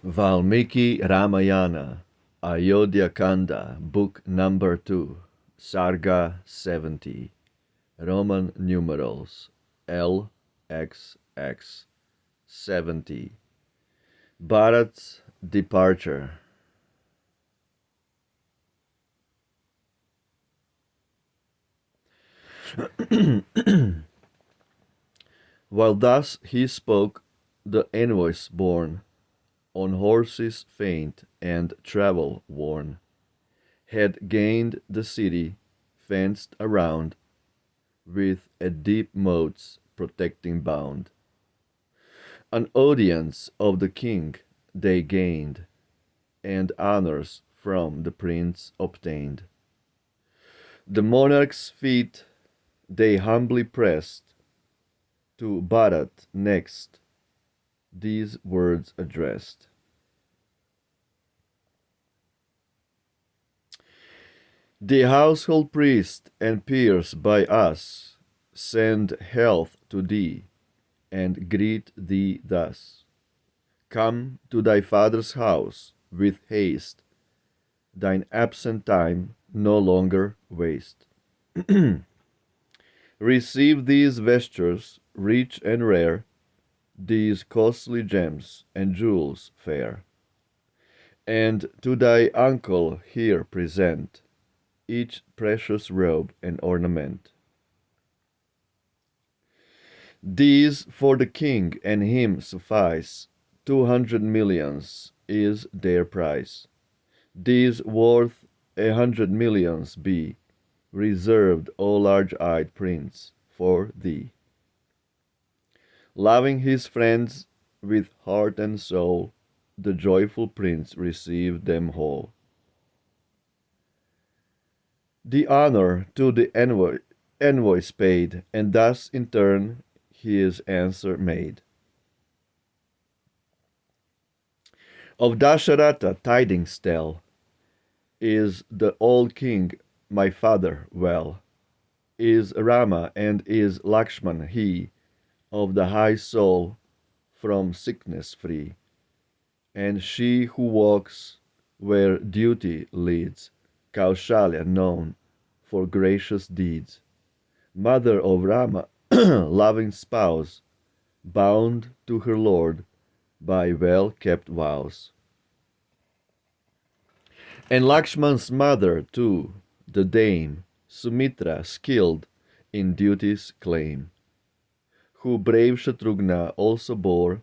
Valmiki Ramayana, Ayodhya Kanda, Book Number 2, Sarga 70, Roman numerals LXX 70. Bharat's departure. While thus he spoke, the envoys borne, on horses faint and travel worn, had gained the city, fenced around, with a deep moats protecting bound. An audience of the king they gained, and honors from the prince obtained. The monarch's feet they humbly pressed, to Bharat next these words addressed. The household priest and peers by us send health to thee, and greet thee thus. Come to thy father's house with haste, thine absent time no longer waste. Receive these vestures rich and rare, these costly gems and jewels fair, and to thy uncle here present each precious robe and ornament. These for the king and him suffice, 200 millions is their price. These worth 100 millions be, reserved, O large-eyed prince, for thee. Loving his friends with heart and soul, the joyful prince received them whole. The honor to the envoys paid, and thus in turn his answer made. Of Dasharatha tidings tell, is the old king my father well? Is Rama and is Lakshman he, of the high soul, from sickness free? And she who walks where duty leads, Kaushalya known for gracious deeds, mother of Rama, loving spouse, bound to her lord by well-kept vows. And Lakshman's mother, too, the dame, Sumitra, skilled in duty's claim, who brave Shatrughna also bore,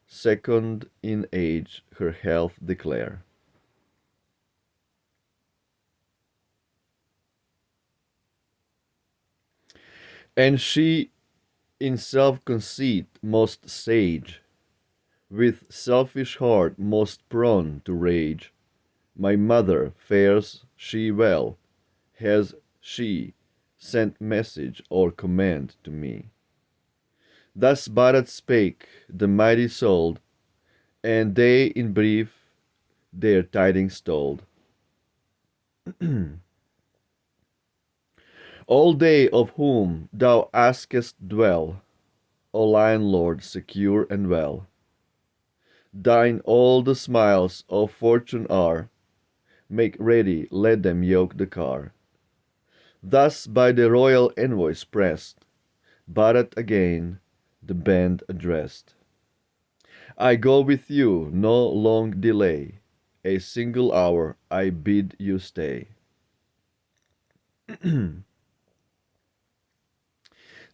second in age her health declare. And she, in self-conceit most sage, with selfish heart most prone to rage, my mother fares she well, has she sent message or command to me. Thus Bharat spake, the mighty souled, and they in brief their tidings told. All they of whom thou askest dwell, O Lion Lord, secure and well. Thine all the smiles of fortune are, make ready, let them yoke the car. Thus by the royal envoys pressed, Bharat again the band addressed. I go with you, no long delay, a single hour I bid you stay.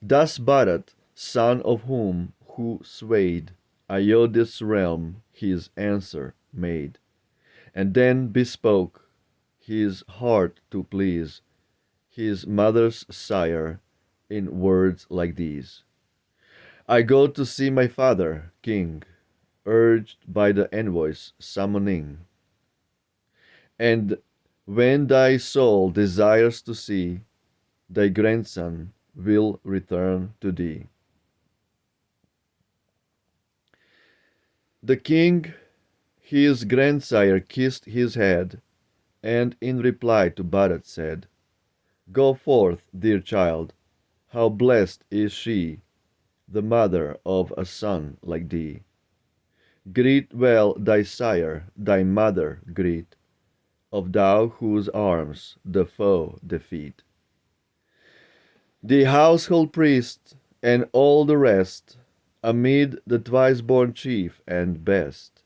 Thus Bharat, son of whom who swayed Ayodhya's realm, his answer made, and then bespoke, his heart to please, his mother's sire, in words like these. I go to see my father, king, urged by the envoys summoning. And when thy soul desires to see, thy grandson will return to thee. The king, his grandsire, kissed his head, and in reply to Bharat said, Go forth, dear child, how blessed is she, the mother of a son like thee. Greet well thy sire, thy mother greet, of thou whose arms the foe defeat. The household priest and all the rest, amid the twice-born chief and best,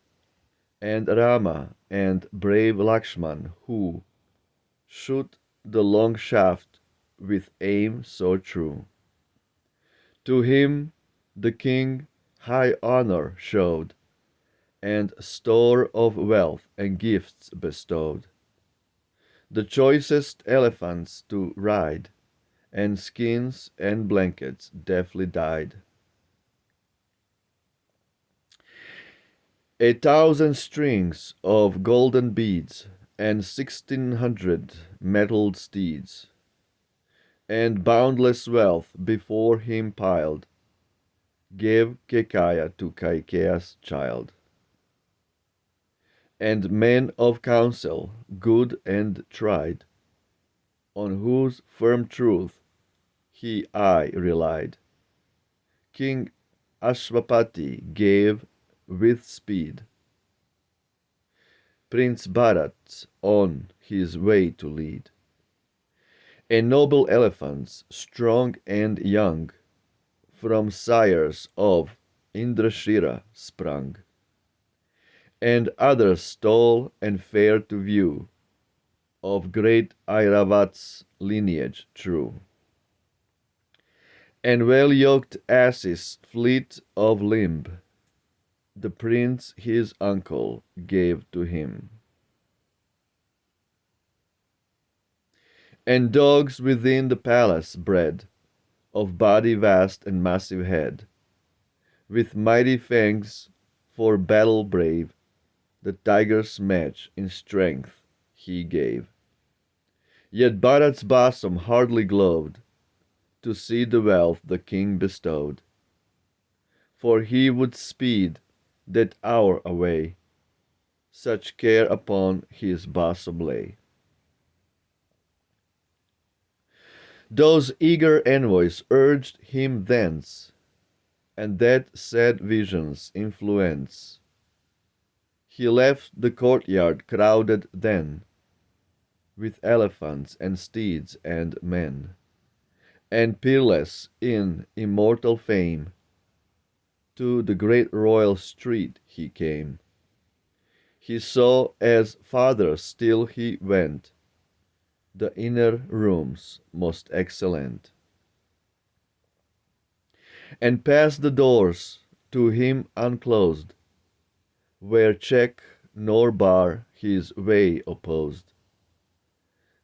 and Rama and brave Lakshman, who shoot the long shaft with aim so true. To him the king high honor showed, and store of wealth and gifts bestowed. The choicest elephants to ride, and skins and blankets deftly dyed. 1,000 strings of golden beads, and 1,600 mettled steeds, and boundless wealth before him piled, gave Kekaya to Kaikeya's child. And men of counsel, good and tried, on whose firm truth he aye relied, King Ashwapati gave with speed Prince Bharat on his way to lead. And noble elephants, strong and young, from sires of Indrashira sprung, and others tall and fair to view, of great Airavat's lineage true. And well-yoked asses fleet of limb, the prince his uncle gave to him. And dogs within the palace bred, of body vast and massive head, with mighty fangs for battle brave, the tiger's match in strength he gave. Yet Bharat's bosom hardly glowed to see the wealth the king bestowed, for he would speed that hour away, such care upon his bosom lay. Those eager envoys urged him thence, and that sad vision's influence. He left the courtyard crowded then, with elephants and steeds and men, and peerless in immortal fame, to the great royal street he came. He saw as farther still he went, the inner rooms most excellent, and past the doors to him unclosed, where check nor bar his way opposed.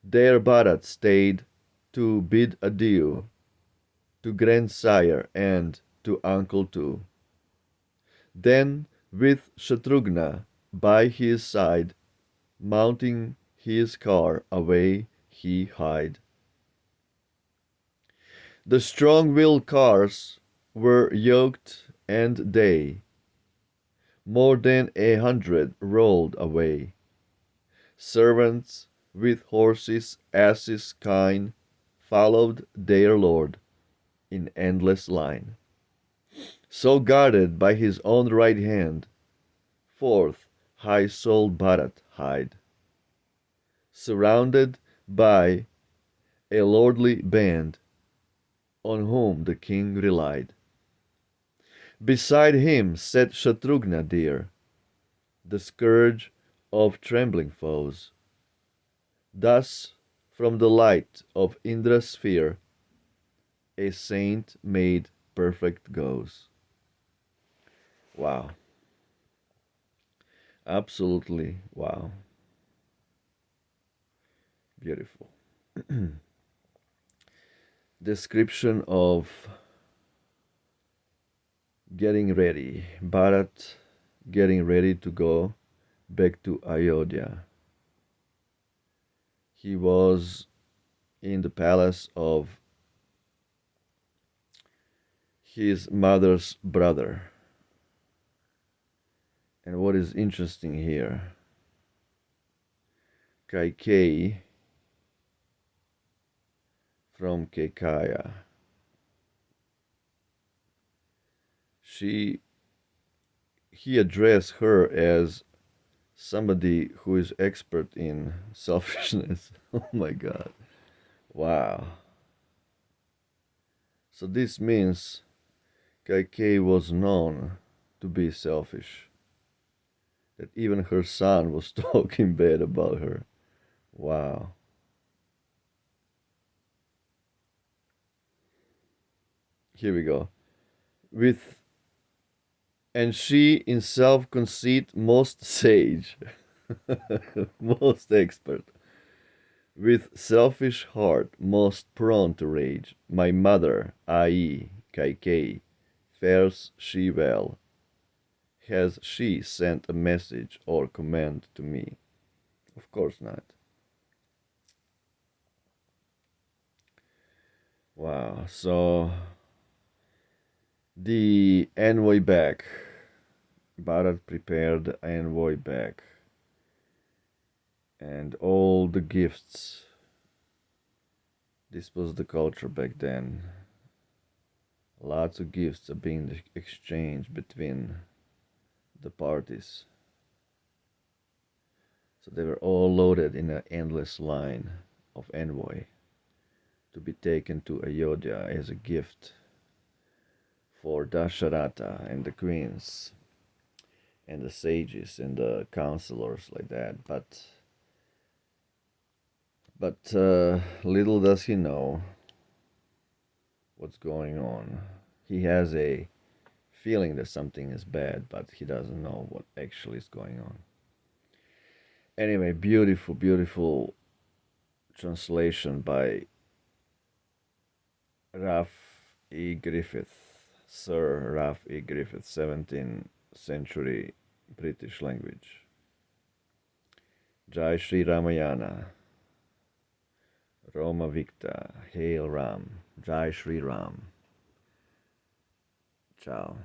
There Bharat stayed to bid adieu to grandsire and to uncle too. Then with Shatrughna by his side, mounting his car away he hied. The strong-willed cars were yoked, and they more than 100 rolled away. Servants with horses, asses kine, followed their lord in endless line. So guarded by his own right hand, forth high-souled Bharat hied, surrounded by a lordly band, on whom the king relied. Beside him sat Shatrughna dear, the scourge of trembling foes. Thus from the light of Indra's sphere, a saint made perfect goes. Wow. Absolutely wow. Beautiful. Description of getting ready. Bharat getting ready to go back to Ayodhya. He was in the palace of his mother's brother. And what is interesting here, Kaikeyi from Kekaya, she he addressed her as somebody who is expert in selfishness. Oh my God. Wow. So this means Kaikei was known to be selfish. That even her son was talking bad about her. Wow. Here we go. With and she in self conceit most sage, most expert, with selfish heart most prone to rage, my mother, i.e., Kaikei, fares she well? Has she sent a message or command to me? Of course not. Wow, so the envoy back. Bharat prepared the envoy back. And all the gifts. This was the culture back then. Lots of gifts are being exchanged between the parties. So they were all loaded in an endless line of envoy to be taken to Ayodhya as a gift for Dasharatha and the queens and the sages and the counselors like that. But little does he know what's going on. He has a feeling that something is bad, but he doesn't know what actually is going on. Anyway, beautiful, beautiful translation by Ralph E. Griffith, Sir Ralph E. Griffith, 17th century British language. Jai Shri Ramayana, Roma Victa, Hail Ram, Jai Shri Ram. Ciao.